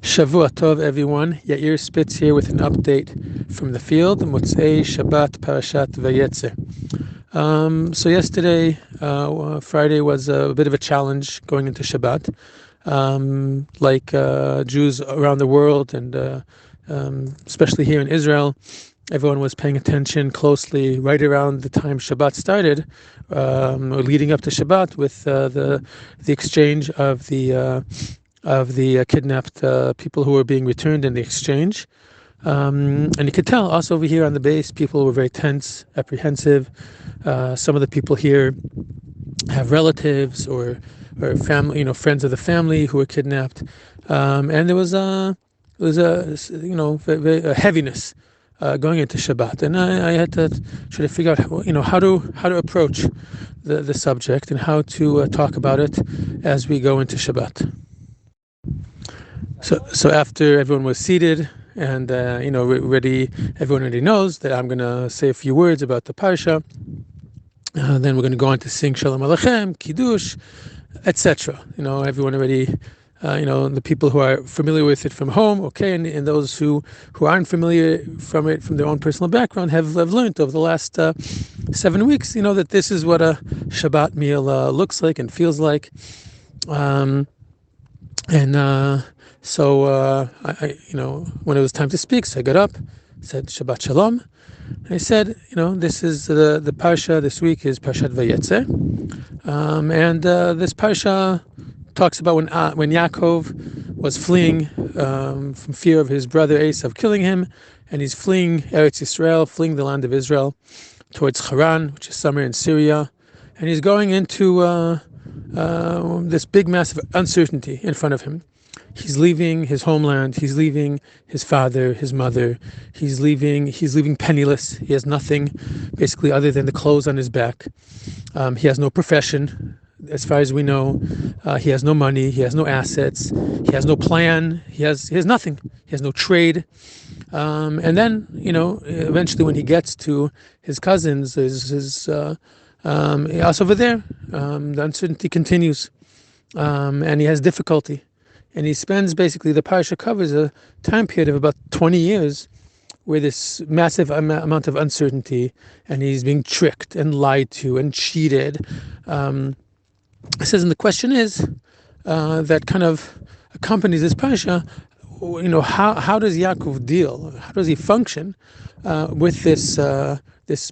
Shavua Tov, everyone. Yair Spitz here with an update from the field. Motzei Shabbat Parashat Vayetze. So yesterday, Friday, was a bit of a challenge going into Shabbat. Like Jews around the world, and especially here in Israel, everyone was paying attention closely right around the time Shabbat started, or leading up to Shabbat, with the exchange of the kidnapped people who were being returned in the exchange. And you could tell also over here on the base, people were very tense, apprehensive. Some of the people here have relatives or family, friends of the family who were kidnapped. And there was a heaviness going into Shabbat, and I had to try to figure out how to approach the subject and how to talk about it as we go into Shabbat. So after everyone was seated and ready, everyone already knows that I'm going to say a few words about the parsha. Then we're going to go on to sing Shalom Aleichem, Kiddush, etc. Everyone already, the people who are familiar with it from home, okay, and those who aren't familiar from it from their own personal background have learned over the last 7 weeks, that this is what a Shabbat meal looks like and feels like. So I when it was time to speak, so I got up, said Shabbat Shalom. And I said, this is the parsha this week is Parshat Vayetze, and this parsha talks about when Yaakov was fleeing from fear of his brother Esav killing him, and he's fleeing Eretz Yisrael, fleeing the land of Israel towards Haran, which is somewhere in Syria, and he's going into this big, massive uncertainty in front of him. He's leaving his homeland. He's leaving his father, his mother. He's leaving penniless. He has nothing, basically, other than the clothes on his back. He has no profession, as far as we know. He has no money. He has no assets. He has no plan. He has nothing. He has no trade. And then, eventually, when he gets to his cousins, his also over there, the uncertainty continues, and he has difficulty. And he spends, basically, the parsha covers a time period of about 20 years where this massive amount of uncertainty, and he's being tricked and lied to and cheated. It says, and the question is, that kind of accompanies this parsha, how does Yaakov deal? How does he function with this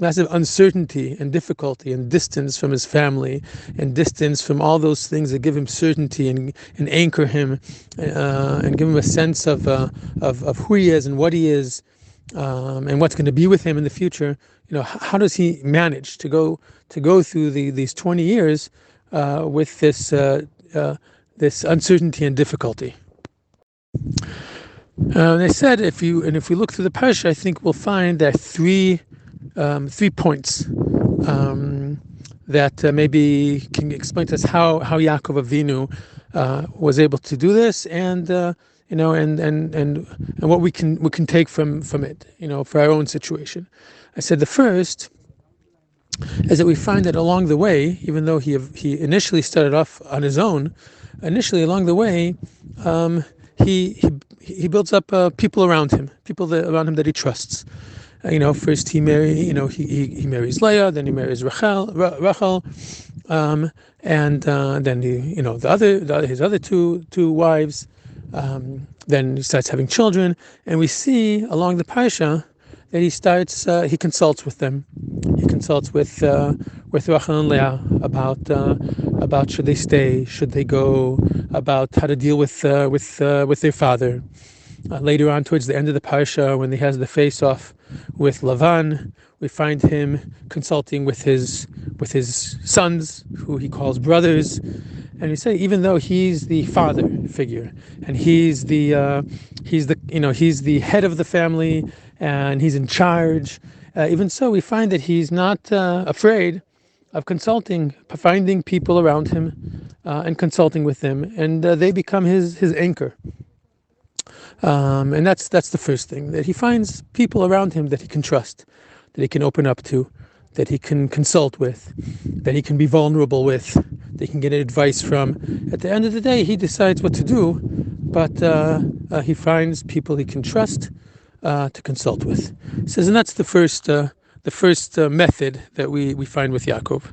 massive uncertainty and difficulty and distance from his family and distance from all those things that give him certainty and anchor him and give him a sense of who he is and what he is and what's going to be with him in the future. How does he manage to go through these 20 years with this uncertainty and difficulty? They said, if we look through the parsha, I think we'll find that three points that maybe can explain to us how Yaakov Avinu was able to do this, and what we can take from it, for our own situation. I said the first is that we find that along the way, even though he initially started off on his own, along the way, he builds up people around him that he trusts. First he marries Leah, then he marries Rachel, and then his other two wives. Then he starts having children, and we see along the parsha that he consults with them. He consults with Rachel and Leah about should they stay, should they go, about how to deal with their father. Later on, towards the end of the parsha, when he has the face-off with Lavan, we find him consulting with his sons, who he calls brothers, and we say, even though he's the father figure and he's the head of the family and he's in charge, even so, we find that he's not afraid of consulting, finding people around him and consulting with them, and they become his anchor. And that's the first thing, that he finds people around him that he can trust, that he can open up to, that he can consult with, that he can be vulnerable with, that he can get advice from. At the end of the day, he decides what to do, but he finds people he can trust to consult with. He says, and that's the first method that we find with Yaakov.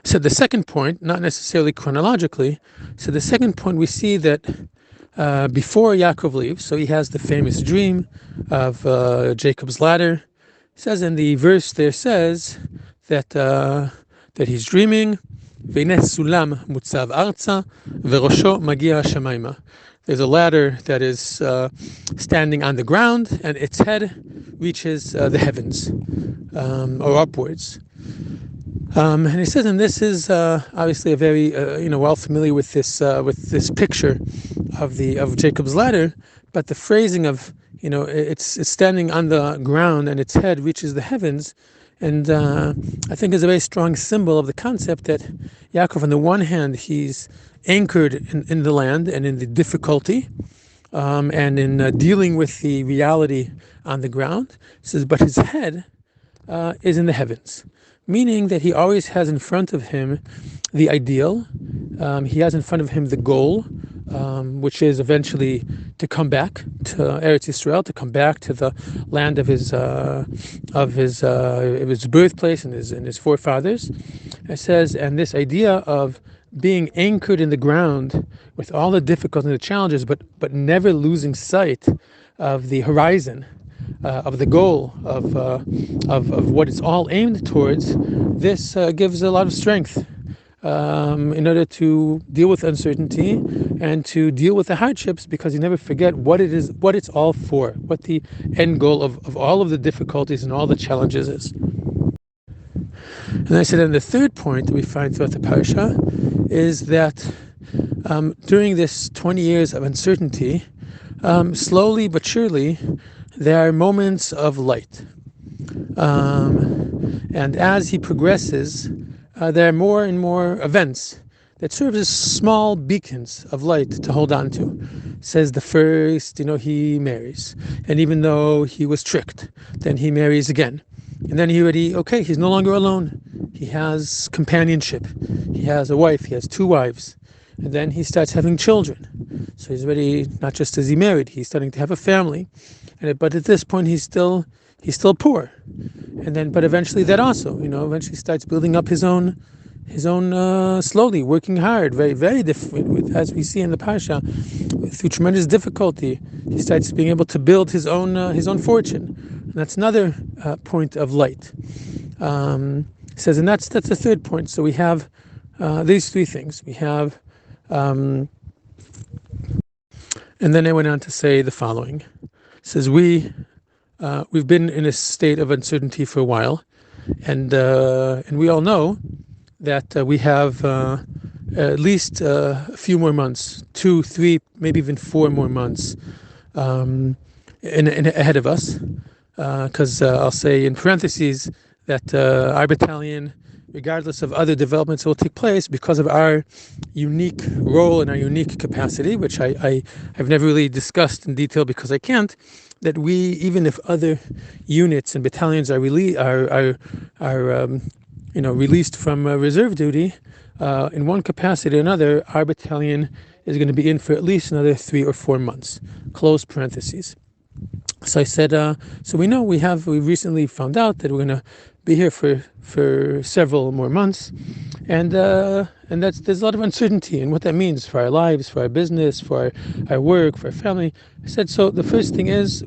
So the second point, not necessarily chronologically, so the second point we see that before Yaakov leaves, so he has the famous dream of Jacob's ladder. It says in the verse there says that he's dreaming, Ve'ineh sulam mutzav arza ve'rosho magia hashamaima. There's a ladder that is standing on the ground, and its head reaches the heavens, or upwards. And he says, and this is obviously a very well familiar with this picture of Jacob's ladder, but the phrasing of it's standing on the ground and its head reaches the heavens, and I think is a very strong symbol of the concept that Yaakov, on the one hand, he's anchored in the land and in the difficulty, and in dealing with the reality on the ground. He says, but his head is in the heavens, meaning that he always has in front of him the ideal. He has in front of him the goal, which is eventually to come back to Eretz Yisrael, to come back to the land of his birthplace and his forefathers. It says, and this idea of being anchored in the ground with all the difficulties and the challenges, but never losing sight of the horizon, of the goal, of what it's all aimed towards. This gives a lot of strength in order to deal with uncertainty and to deal with the hardships, because you never forget what it's all for, what the end goal of all of the difficulties and all the challenges is. And I said, and the third point that we find throughout the parasha is that during this 20 years of uncertainty, slowly but surely, there are moments of light. And as he progresses, there are more and more events that serve as small beacons of light to hold on to. Says the first, he marries. And even though he was tricked, then he marries again. And then he's no longer alone. He has companionship. He has a wife. He has 2 wives. And then he starts having children. So he's already, not just as he married, he's starting to have a family. But at this point, he's still poor. And then, but eventually that also, eventually starts building up his own slowly, working hard, very, very difficult, as we see in the Parsha, through tremendous difficulty. He starts being able to build his own fortune. And that's another point of light. Says, and that's the third point. So we have these 3 things. We have, and then I went on to say the following. It says, we've been in a state of uncertainty for a while, and we all know that we have at least a few more months, 2, 3, maybe even 4 more months ahead of us. Because I'll say in parentheses that our battalion, regardless of other developments that will take place, because of our unique role and our unique capacity, which I've never really discussed in detail because I can't, that we, even if other units and battalions are released from reserve duty, in one capacity or another, our battalion is going to be in for at least another 3 or 4 months. Close parentheses. So I said, so we know we recently found out that we're going to be here for several more months, and there's a lot of uncertainty in what that means for our lives, for our business, for our work, for our family. I said, so the first thing is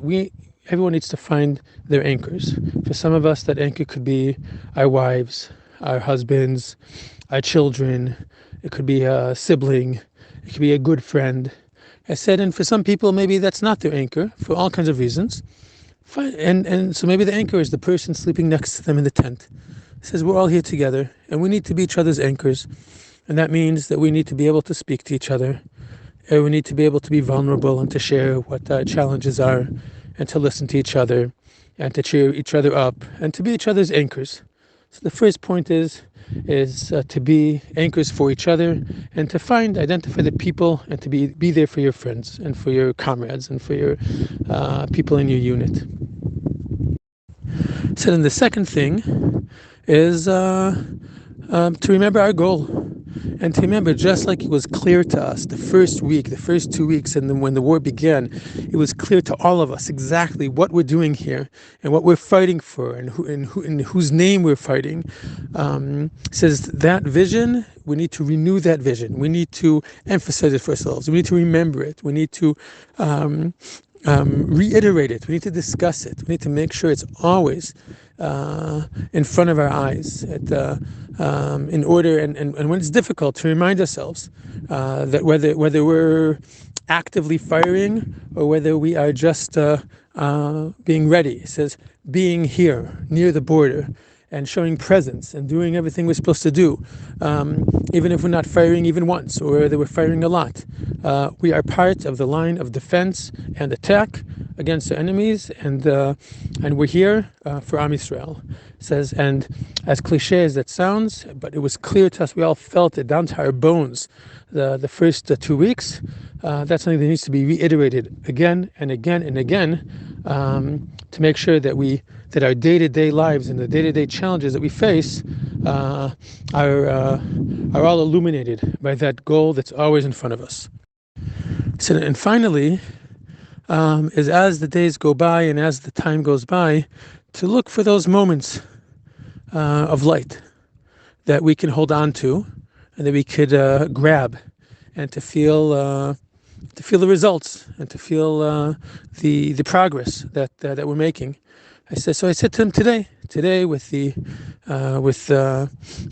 everyone needs to find their anchors. For some of us, that anchor could be our wives, our husbands, our children. It could be a sibling. It could be a good friend. I said, and for some people, maybe that's not their anchor for all kinds of reasons. Fine. And so maybe the anchor is the person sleeping next to them in the tent. It says we're all here together, and we need to be each other's anchors. And that means that we need to be able to speak to each other. And we need to be able to be vulnerable and to share what our challenges are, and to listen to each other, and to cheer each other up, and to be each other's anchors. So the first point is to be anchors for each other, and to identify the people, and to be there for your friends and for your comrades and for your people in your unit. So then the second thing is to remember our goal. And to remember, just like it was clear to us the first week, the first 2 weeks, and then when the war began, it was clear to all of us exactly what we're doing here and what we're fighting for, and in whose name we're fighting. Says that vision, we need to renew that vision. We need to emphasize it for ourselves. We need to remember it. We need to reiterate it. We need to discuss it. We need to make sure it's always in front of our eyes, in order, and when it's difficult, to remind ourselves that whether we're actively firing or whether we are just being ready. It says being here near the border and showing presence and doing everything we're supposed to do, even if we're not firing even once or whether we're firing a lot. We are part of the line of defense and attack against the enemies, and we're here for Am Yisrael. It says, and as cliche as that sounds, but it was clear to us, we all felt it down to our bones the first 2 weeks. That's something that needs to be reiterated again and again and again, to make sure that our day-to-day lives and the day-to-day challenges that we face are all illuminated by that goal that's always in front of us. So, and finally, is as the days go by and as the time goes by, to look for those moments of light that we can hold on to and that we could grab, and to feel the results and to feel the progress that we're making. I said to him today with the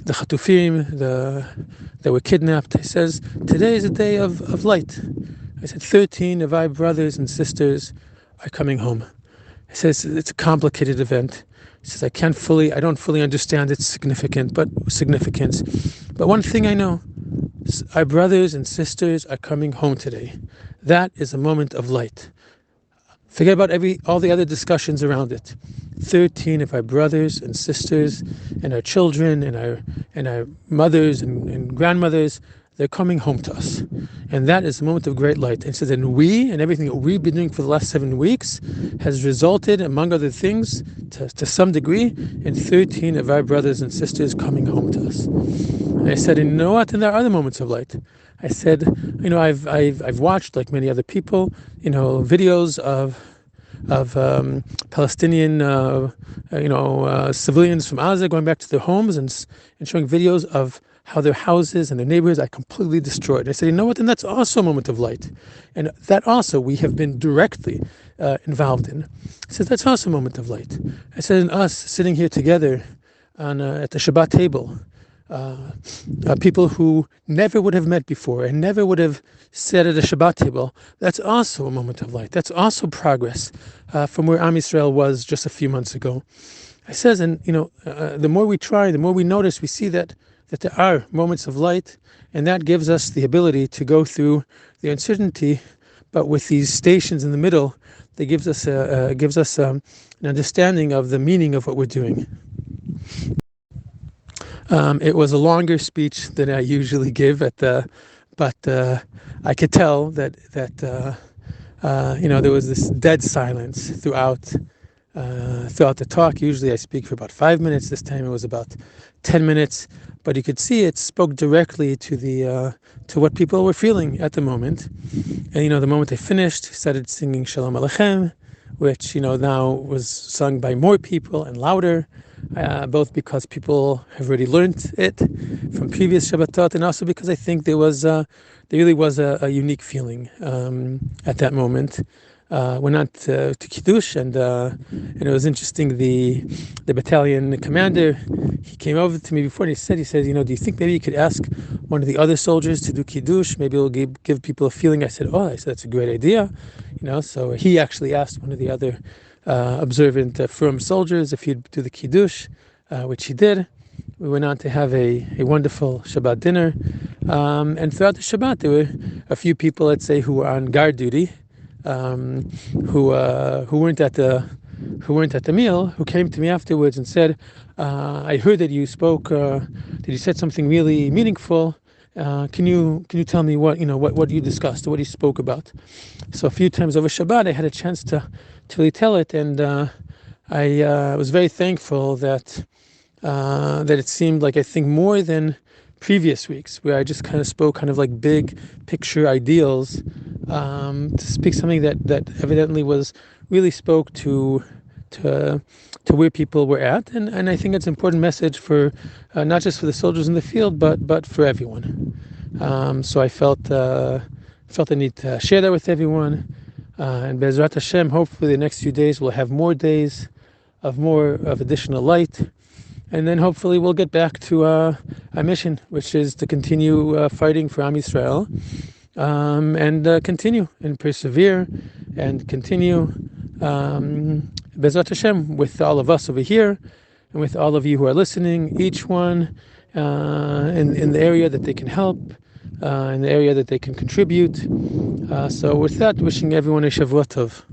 Chatufim that were kidnapped. I says, today is a day of light. I said 13 of our brothers and sisters are coming home. He says it's a complicated event. He says I don't fully understand its significance, but one thing I know, our brothers and sisters are coming home today. That is a moment of light. Forget about all the other discussions around it. 13 of our brothers and sisters and our children and our mothers and grandmothers, they're coming home to us. And that is a moment of great light. And so then we, and everything that we've been doing for the last 7 weeks, has resulted, among other things, to some degree, in 13 of our brothers and sisters coming home to us. And I said, and you know what? And there are other moments of light. I said, I've watched, like many other people, videos of Palestinian, civilians from Gaza going back to their homes and showing videos of how their houses and their neighborhoods are completely destroyed. I said, you know what? And that's also a moment of light. And that also we have been directly involved in. I said, that's also a moment of light. I said, and us sitting here together at the Shabbat table, people who never would have met before and never would have sat at a Shabbat table, that's also a moment of light. That's also progress from where Am Yisrael was just a few months ago. I says, and the more we try, the more we notice, we see that there are moments of light, and that gives us the ability to go through the uncertainty, but with these stations in the middle, that gives us an understanding of the meaning of what we're doing. It was a longer speech than I usually give but I could tell that there was this dead silence throughout the talk. Usually I speak for about 5 minutes. This time it was about 10 minutes, but you could see it spoke directly to what people were feeling at the moment. And the moment I finished, I started singing Shalom Aleichem, which now was sung by more people and louder, both because people have already learned it from previous Shabbatot, and also because I think there really was a unique feeling at that moment. Went on to Kiddush, and it was interesting. The battalion commander, he came over to me before, and he said, do you think maybe you could ask one of the other soldiers to do Kiddush? Maybe it'll give people a feeling. I said, that's a great idea. So he actually asked one of the other observant, firm soldiers if he'd do the Kiddush, which he did. We went on to have a wonderful Shabbat dinner, and throughout the Shabbat there were a few people, let's say, who were on guard duty, who weren't at the meal, who came to me afterwards and said, I heard that you spoke, that you said something really meaningful. Can you tell me what you discussed or what you spoke about? So a few times over Shabbat I had a chance to really tell it, and I was very thankful that it seemed like, I think, more than previous weeks, where I just kind of spoke kind of like big picture ideals, to speak something that evidently really spoke to where people were at, and I think it's an important message for not just for the soldiers in the field, but for everyone. So I felt the need to share that with everyone, and Be'ezrat Hashem, hopefully the next few days we'll have more days of additional light, and then hopefully we'll get back to our mission, which is to continue fighting for Am Yisrael, and continue and persevere and continue, Be'ezrat Hashem, with all of us over here and with all of you who are listening, each one in the area that they can help, in the area that they can contribute. So with that, wishing everyone a Shavua Tov.